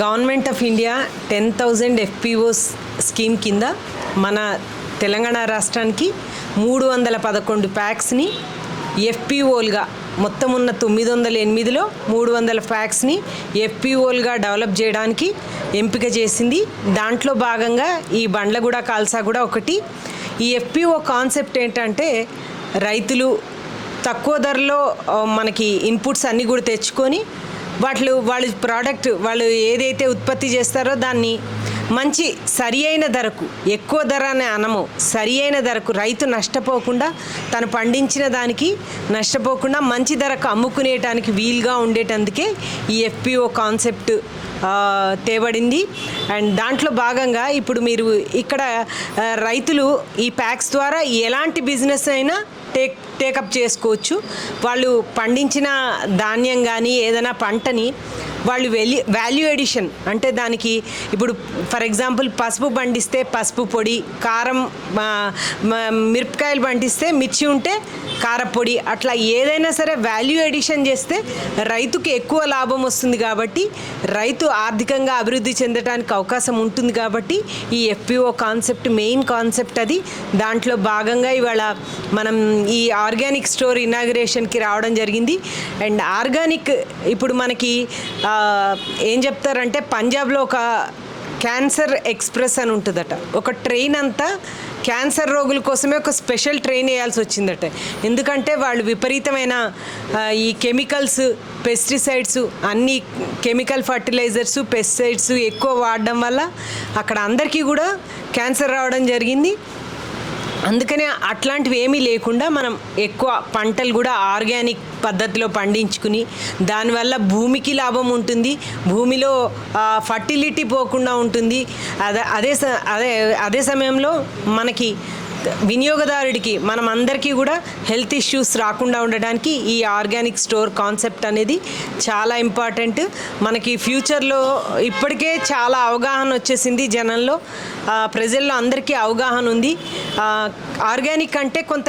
Government of India 10,000 FPOs scheme కింద మన తెలంగాణ రాష్ట్రానికి 311 ప్యాక్స్ని FPOలుగా మొత్తం ఉన్న 908లో 300 ప్యాక్స్ని FPOలుగా డెవలప్ చేయడానికి ఎంపిక చేసింది. దాంట్లో భాగంగా ఈ బండ్లగూడ కాల్సాగూడ ఒకటి. ఈ FPO కాన్సెప్ట్ ఏంటంటే రైతులు తక్కువ ధరలో మనకి ఇన్పుట్స్ అన్నీ కూడా తెచ్చుకొని వాళ్ళ ప్రోడక్ట్ వాళ్ళు ఏదైతే ఉత్పత్తి చేస్తారో దాన్ని మంచి సరి అయిన ధరకు, ఎక్కువ ధర అనే అనము, సరి అయిన ధరకు రైతు నష్టపోకుండా తను పండించిన దానికి నష్టపోకుండా మంచి ధరకు అమ్ముకునేటానికి వీలుగా ఉండేటందుకే ఈ FPO కాన్సెప్ట్ తేబడింది. అండ్ దాంట్లో భాగంగా ఇప్పుడు మీరు ఇక్కడ రైతులు ఈ ప్యాక్స్ ద్వారా ఎలాంటి బిజినెస్ అయినా టేకప్ చేసుకోవచ్చు. వాళ్ళు పండించిన ధాన్యం కానీ ఏదైనా పంటని వాళ్ళు వాల్యూ ఎడిషన్ అంటే దానికి ఇప్పుడు ఫర్ ఎగ్జాంపుల్ పసుపు పండిస్తే పసుపు పొడి, కారం మిరపకాయలు పండిస్తే మిర్చి ఉంటే కారపొడి, అట్లా ఏదైనా సరే వాల్యూ ఎడిషన్ చేస్తే రైతుకి ఎక్కువ లాభం వస్తుంది. కాబట్టి రైతు ఆర్థికంగా అభివృద్ధి చెందడానికి అవకాశం ఉంటుంది. కాబట్టి ఈ FPO కాన్సెప్ట్ మెయిన్ కాన్సెప్ట్ అది. దాంట్లో భాగంగా ఇవాళ మనం ఈ ఆర్గానిక్ స్టోర్ ఇనాగ్రేషన్కి రావడం జరిగింది. అండ్ ఆర్గానిక్ ఇప్పుడు మనకి ఏం చెప్తారంటే పంజాబ్లో ఒక క్యాన్సర్ ఎక్స్ప్రెస్ అని ఉంటుందట. ఒక ట్రైన్ అంతా క్యాన్సర్ రోగుల కోసమే ఒక స్పెషల్ ట్రైన్ వేయాల్సి వచ్చిందట. ఎందుకంటే వాళ్ళు విపరీతమైన ఈ కెమికల్స్, పెస్టిసైడ్స్, అన్ని కెమికల్ ఫర్టిలైజర్స్, పెస్టిసైడ్స్ ఎక్కువ వాడడం వల్ల అక్కడ అందరికీ కూడా క్యాన్సర్ రావడం జరిగింది. అందుకనే అట్లాంటివి ఏమీ లేకుండా మనం ఎక్కువ పంటలు కూడా ఆర్గానిక్ పద్ధతిలో పండించుకుని దానివల్ల భూమికి లాభం ఉంటుంది, భూమిలో ఫర్టిలిటీ పోకుండా ఉంటుంది. అదే సమయంలో మనకి వినియోగదారుడికి మనం అందరికీ కూడా హెల్త్ ఇష్యూస్ రాకుండా ఉండడానికి ఈ ఆర్గానిక్ స్టోర్ కాన్సెప్ట్ అనేది చాలా ఇంపార్టెంట్. మనకి ఫ్యూచర్లో ఇప్పటికే చాలా అవగాహన వచ్చేసింది జనంలో, ప్రజల్లో అందరికీ అవగాహన ఉంది. ఆర్గానిక్ అంటే కొంత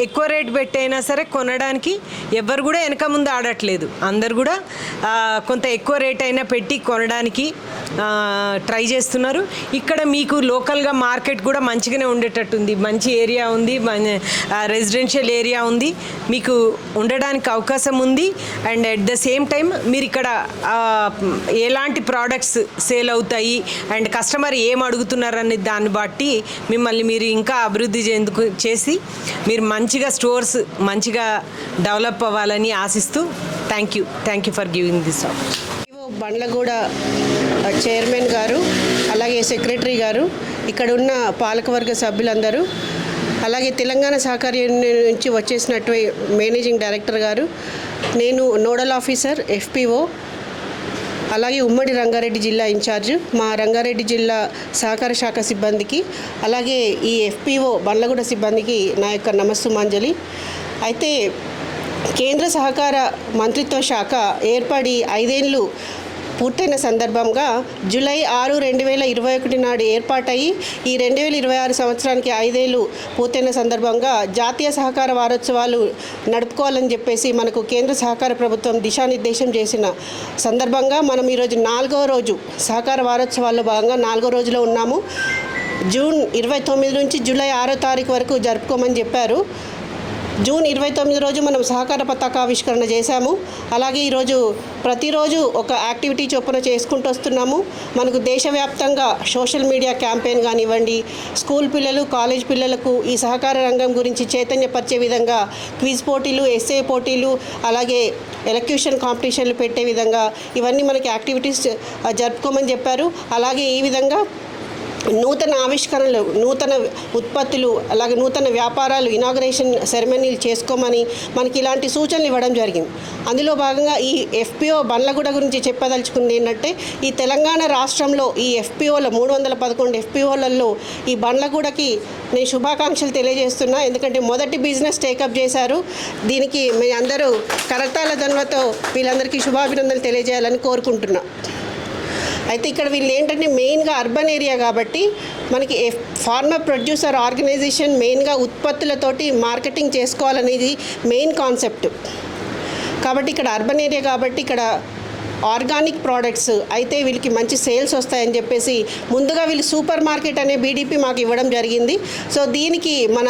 ఎక్కువ రేట్ పెట్టైనా సరే కొనడానికి ఎవరు కూడా వెనక ముందు ఆడట్లేదు. అందరు కూడా కొంత ఎక్కువ రేట్ అయినా పెట్టి కొనడానికి ట్రై చేస్తున్నారు. ఇక్కడ మీకు లోకల్గా మార్కెట్ కూడా మంచిగానే ఉండేటట్టు ఉంది, మంచి ఏరియా ఉంది, రెసిడెన్షియల్ ఏరియా ఉంది, మీకు ఉండడానికి అవకాశం ఉంది. And at the same time మీరు ఇక్కడ ఎలాంటి ప్రోడక్ట్స్ సేల్ అవుతాయి అండ్ కస్టమర్ ఏం అడుగుతున్నారనే దాన్ని బట్టి మిమ్మల్ని మీరు ఇంకా అభివృద్ధి చేసి మీరు మంచిగా స్టోర్స్ మంచిగా డెవలప్ అవ్వాలని ఆశిస్తూ thank you for giving this opportunity. Bandlaguda chairman గారు, అలాగే సెక్రటరీ గారు, ఇక్కడ ఉన్న పాలకవర్గ సభ్యులందరూ, అలాగే తెలంగాణ సహకార యూనియన్ నుంచి వచ్చేసినట్టు మేనేజింగ్ డైరెక్టర్ గారు, నేను నోడల్ ఆఫీసర్ FPO, అలాగే ఉమ్మడి రంగారెడ్డి జిల్లా ఇన్ఛార్జ్, మా రంగారెడ్డి జిల్లా సహకార శాఖ సిబ్బందికి, అలాగే ఈ FPO బండ్లగూడ సిబ్బందికి నా యొక్క నమస్సుమాంజలి. అయితే కేంద్ర సహకార మంత్రిత్వ శాఖ ఏర్పడి 5 ఏళ్ళు పూర్తయిన సందర్భంగా జూలై 6, 2021 నాడు ఏర్పాటయ్యి ఈ 2026 సంవత్సరానికి 5 ఏళ్ళు పూర్తయిన సందర్భంగా జాతీయ సహకార వారోత్సవాలు నడుపుకోవాలని చెప్పేసి మనకు కేంద్ర సహకార ప్రభుత్వం దిశానిర్దేశం చేసిన సందర్భంగా మనం ఈరోజు 4వ రోజు సహకార వారోత్సవాల్లో భాగంగా 4వ రోజులో ఉన్నాము. జూన్ 29 నుంచి జూలై 6వ తారీఖు వరకు జరుపుకోమని చెప్పారు. జూన్ 29 రోజు మనం సహకార పతాకావిష్కరణ చేశాము. అలాగే ఈరోజు ప్రతిరోజు ఒక యాక్టివిటీ చొప్పున చేసుకుంటూ వస్తున్నాము. మనకు దేశవ్యాప్తంగా సోషల్ మీడియా క్యాంపెయిన్ కానివ్వండి, స్కూల్ పిల్లలు, కాలేజ్ పిల్లలకు ఈ సహకార రంగం గురించి చైతన్యపరిచే విధంగా క్విజ్ పోటీలు, ఎస్ఏ పోటీలు, అలాగే ఎలక్యూషన్ కాంపిటీషన్లు పెట్టే విధంగా ఇవన్నీ మనకి యాక్టివిటీస్ జరుపుకోమని చెప్పారు. అలాగే ఈ విధంగా నూతన ఆవిష్కరణలు, నూతన ఉత్పత్తులు, అలాగే నూతన వ్యాపారాలు ఇనాగ్రేషన్ సెరమనీలు చేసుకోమని మనకి ఇలాంటి సూచనలు ఇవ్వడం జరిగింది. అందులో భాగంగా ఈ FPO బండ్లగూడ గురించి చెప్పదలుచుకుంది ఏంటంటే, ఈ తెలంగాణ రాష్ట్రంలో ఈ FPOలో 311 FPOలలో ఈ బండ్లగూడకి నేను శుభాకాంక్షలు తెలియజేస్తున్నా. ఎందుకంటే మొదటి బిజినెస్ టేకప్ చేశారు. దీనికి మీ అందరూ కరతాళ ధ్వనులతో వీళ్ళందరికీ శుభాభినందనలు తెలియజేయాలని కోరుకుంటున్నా. అయితే ఇక్కడ వీళ్ళు ఏంటంటే మెయిన్గా అర్బన్ ఏరియా కాబట్టి మనకి ఫార్మర్ ప్రొడ్యూసర్ ఆర్గనైజేషన్ మెయిన్గా ఉత్పత్తులతోటి మార్కెటింగ్ చేసుకోవాలనేది మెయిన్ కాన్సెప్ట్. కాబట్టి ఇక్కడ అర్బన్ ఏరియా కాబట్టి ఇక్కడ ఆర్గానిక్ ప్రోడక్ట్స్ అయితే వీళ్ళకి మంచి సేల్స్ వస్తాయని చెప్పేసి ముందుగా వీళ్ళు సూపర్ మార్కెట్ అనే బీడీపీ మాకు ఇవ్వడం జరిగింది. సో దీనికి మన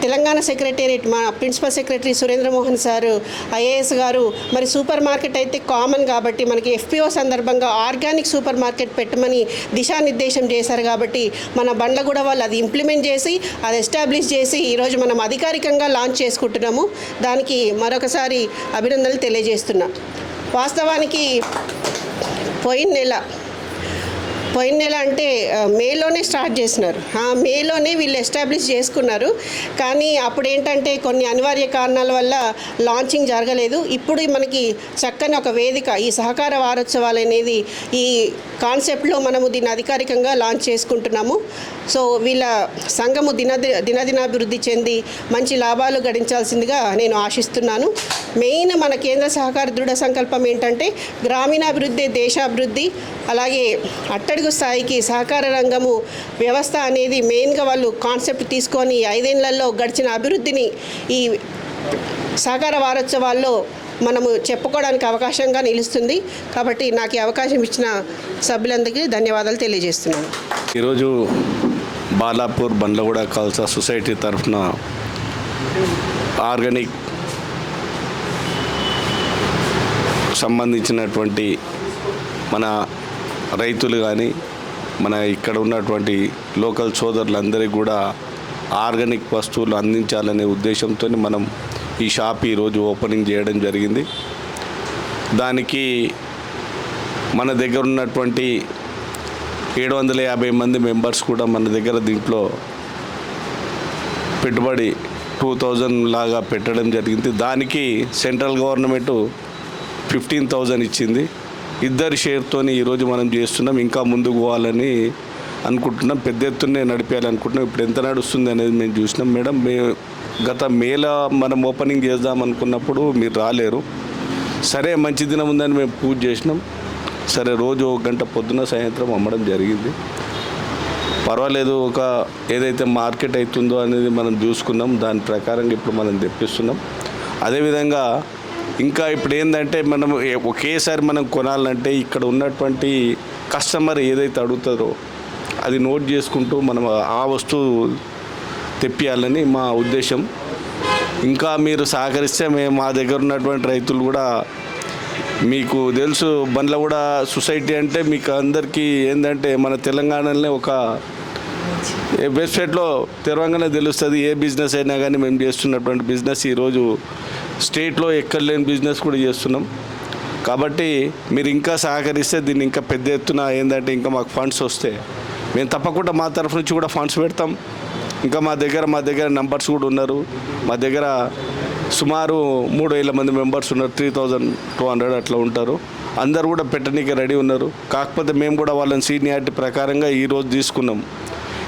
తెలంగాణ సెక్రటేరియట్ మా principal secretary Surendramohan sir IAS గారు మరి సూపర్ మార్కెట్ అయితే కామన్ కాబట్టి మనకి ఎఫ్పిఓ సందర్భంగా ఆర్గానిక్ సూపర్ మార్కెట్ పెట్టమని దిశానిర్దేశం చేశారు. కాబట్టి మన బండ్లగూడ వాళ్ళు అది ఇంప్లిమెంట్ చేసి అది ఎస్టాబ్లిష్ చేసి ఈరోజు మనం అధికారికంగా లాంచ్ చేసుకుంటున్నాము. దానికి మరొకసారి అభినందనలు తెలియజేస్తున్నా. వాస్తవానికి పోయిన నెల అంటే మేలోనే స్టార్ట్ చేసినారు. మేలోనే వీళ్ళు ఎస్టాబ్లిష్ చేసుకున్నారు. కానీ అప్పుడు ఏంటంటే కొన్ని అనివార్య కారణాల వల్ల లాంచింగ్ జరగలేదు. ఇప్పుడు మనకి చక్కని ఒక వేదిక ఈ సహకార వారోత్సవాలు అనేది ఈ కాన్సెప్ట్లో మనము దీన్ని అధికారికంగా లాంచ్ చేసుకుంటున్నాము. సో వీళ్ళ సంఘము దినదినాభివృద్ధి చెంది మంచి లాభాలు గడించాల్సిందిగా నేను ఆశిస్తున్నాను. మెయిన్ మన కేంద్ర సహకార దృఢ సంకల్పం ఏంటంటే గ్రామీణాభివృద్ధి దేశాభివృద్ధి, అలాగే అట్టడుగు స్థాయికి సహకార రంగము వ్యవస్థ అనేది మెయిన్గా వాళ్ళు కాన్సెప్ట్ తీసుకొని 5 ఏళ్లలో గడిచిన అభివృద్ధిని ఈ సహకార వారోత్సవాల్లో మనము చెప్పుకోవడానికి అవకాశంగా నిలుస్తుంది. కాబట్టి నాకు ఈ అవకాశం ఇచ్చిన సభ్యులందరికీ ధన్యవాదాలు తెలియజేస్తున్నాను. ఈరోజు బాలాపూర్ బండ్లగూడ కల్సా సొసైటీ తరఫున ఆర్గానిక్ సంబంధించినటువంటి మన రైతులు కానీ మన ఇక్కడ ఉన్నటువంటి లోకల్ సోదరులందరికీ కూడా ఆర్గానిక్ వస్తువులు అందించాలనే ఉద్దేశంతో మనం ఈ షాప్ ఈరోజు ఓపెనింగ్ చేయడం జరిగింది. దానికి మన దగ్గర ఉన్నటువంటి 750 మంది మెంబర్స్ కూడా మన దగ్గర దీంట్లో పెట్టుబడి 2000 లాగా పెట్టడం జరిగింది. దానికి సెంట్రల్ గవర్నమెంట్ 15,000 ఇచ్చింది. ఇద్దరి షేర్తోని ఈరోజు మనం చేస్తున్నాం. ఇంకా ముందుకు పోవాలని అనుకుంటున్నాం, పెద్ద ఎత్తునే నడిపేయాలనుకుంటున్నాం. ఇప్పుడు ఎంత నడుస్తుంది అనేది మేము చూసినాం. మేడం, గత మేలో మనం ఓపెనింగ్ చేద్దాం అనుకున్నప్పుడు మీరు రాలేరు. సరే మంచి దినం ఉందని మేము పూజ చేసినాం. సరే రోజు 1 గంట పొద్దున సాయంత్రం అమ్మడం జరిగింది. పర్వాలేదు, ఒక ఏదైతే మార్కెట్ అవుతుందో అనేది మనం చూసుకున్నాం. దాని ప్రకారంగా ఇప్పుడు మనం తెప్పిస్తున్నాం. అదేవిధంగా ఇంకా ఇప్పుడు ఏంటంటే మనం ఒకేసారి మనం కొనాలంటే ఇక్కడ ఉన్నటువంటి కస్టమర్ ఏదైతే అడుగుతారో అది నోట్ చేసుకుంటూ మనం ఆ వస్తువు తెప్పియాలని మా ఉద్దేశం. ఇంకా మీరు సహకరిస్తే మేము మా దగ్గర ఉన్నటువంటి రైతులు కూడా, మీకు తెలుసు బండ్లగూడ సొసైటీ అంటే మీకు అందరికీ ఏంటంటే మన తెలంగాణలోనే ఒక వెబ్సైట్లో తెరవంగానే తెలుస్తుంది. ఏ బిజినెస్ అయినా కానీ మేము చేస్తున్నటువంటి బిజినెస్ ఈరోజు స్టేట్లో ఎక్కడ లేని బిజినెస్ కూడా చేస్తున్నాం. కాబట్టి మీరు ఇంకా సహకరిస్తే దీన్ని ఇంకా పెద్ద ఎత్తున ఏంటంటే ఇంకా మాకు ఫండ్స్ వస్తే మేము తప్పకుండా మా తరఫు నుంచి కూడా ఫండ్స్ పెడతాం. ఇంకా మా దగ్గర నంబర్స్ కూడా ఉన్నారు. మా దగ్గర సుమారు 3,000 మంది మెంబర్స్ ఉన్నారు. 3,200 అట్లా ఉంటారు. అందరు కూడా పెట్టనీకి రెడీ ఉన్నారు. కాకపోతే మేము కూడా వాళ్ళని సీనియారిటీ ప్రకారంగా ఈరోజు తీసుకున్నాం.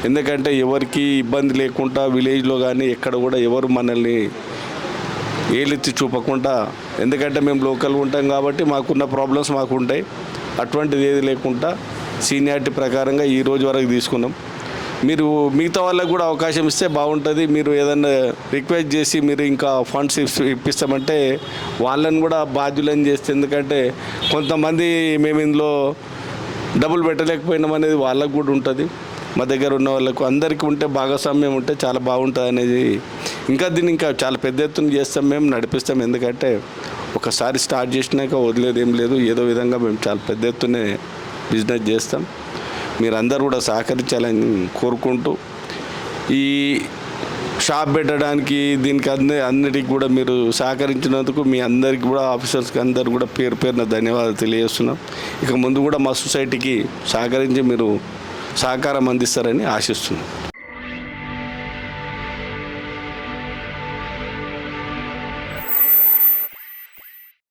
ఎందుకంటే ఎవరికి ఇబ్బంది లేకుండా విలేజ్లో కానీ ఎక్కడ కూడా ఎవరు మనల్ని ఏలెత్తి చూపకుండా, ఎందుకంటే మేము లోకల్గా ఉంటాం కాబట్టి మాకున్న ప్రాబ్లమ్స్ మాకు ఉంటాయి. అటువంటిది ఏది లేకుండా సీనియారిటీ ప్రకారంగా ఈ రోజు వరకు తీసుకున్నాం. మీరు మిగతా వాళ్ళకు కూడా అవకాశం ఇస్తే బాగుంటుంది. మీరు ఏదైనా రిక్వెస్ట్ చేసి మీరు ఇంకా ఫండ్స్ ఇప్పిస్తామంటే వాళ్ళని కూడా బాధ్యులను చేస్తే, ఎందుకంటే కొంతమంది మేము ఇందులో డబ్బులు పెట్టలేకపోయినాం అనేది వాళ్ళకు కూడా ఉంటుంది. మా దగ్గర ఉన్న వాళ్ళకు అందరికీ ఉంటే భాగస్వామ్యం ఉంటే చాలా బాగుంటుంది అనేది. ఇంకా దీన్ని ఇంకా చాలా పెద్ద ఎత్తున చేస్తాం, మేము నడిపిస్తాం. ఎందుకంటే ఒకసారి స్టార్ట్ చేసినాక వదిలేదు ఏం లేదు. ఏదో విధంగా మేము చాలా పెద్ద ఎత్తునే బిజినెస్ చేస్తాం. మీరందరూ కూడా సహకరించాలని కోరుకుంటూ, ఈ షాప్ పెట్టడానికి దీనికి అన్నిటికీ కూడా మీరు సహకరించినందుకు మీ అందరికీ కూడా ఆఫీసర్స్కి అందరు కూడా పేరున ధన్యవాదాలు తెలియజేస్తున్నాం. ఇక ముందు కూడా మా సొసైటీకి సహకరించి మీరు సహకారం అందిస్తారని ఆశిస్తున్నాం.